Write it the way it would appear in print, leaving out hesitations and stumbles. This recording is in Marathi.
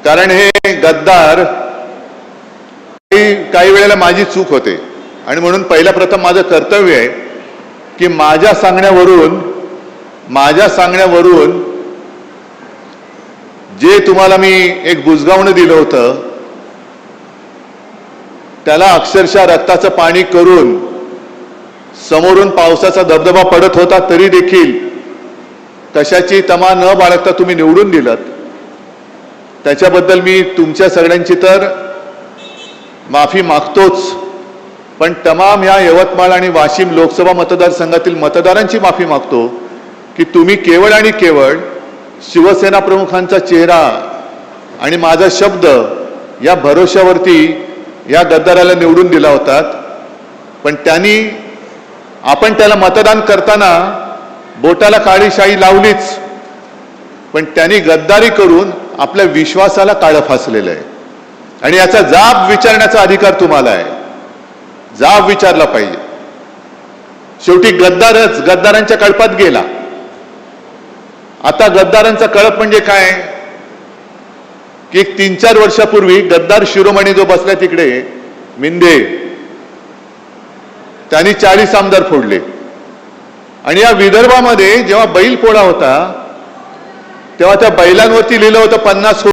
कारण हे गद्दार काही वेळेला माझी चूक होते आणि म्हणून पहिल्या प्रथम माझं कर्तव्य आहे की माझ्या सांगण्यावरून जे तुम्हाला मी एक बुजगावणं दिलं होतं त्याला अक्षरशः रक्ताचं पाणी करून समोरून पावसाचा धबधबा पडत होता तरी देखील कशाची तमा न बाळगता तुम्ही निवडून दिलात, त्याच्याबद्दल मी तुमच्या सगळ्यांची तर माफी मागतोच, पण तमाम या यवतमाळ आणि वाशिम लोकसभा मतदारसंघातील मतदारांची माफी मागतो की तुम्ही केवळ आणि केवळ शिवसेना प्रमुखांचा चेहरा आणि माझा शब्द या भरोश्यावरती या गद्दाराला निवडून दिला होतात. पण आपण त्याला मतदान करताना बोटाला काळी शाई लावलीच, पण त्यांनी गद्दारी करून आपल्या विश्वासाला काळं फासलेलं आहे आणि याचा जाब विचारण्याचा अधिकार तुम्हाला आहे. जाब विचारला पाहिजे. शेवटी गद्दारांच्या कळपात गेला. आता गद्दारांचा कळप म्हणजे काय की 3-4 वर्षापूर्वी गद्दार शिरोमणी जो बसला तिकडे मिंदे, त्यांनी 40 आमदार फोडले आणि या विदर्भामध्ये जेव्हा बैल पोळा होता तेव्हा त्या बैलांवरती लिहिलं होतं 50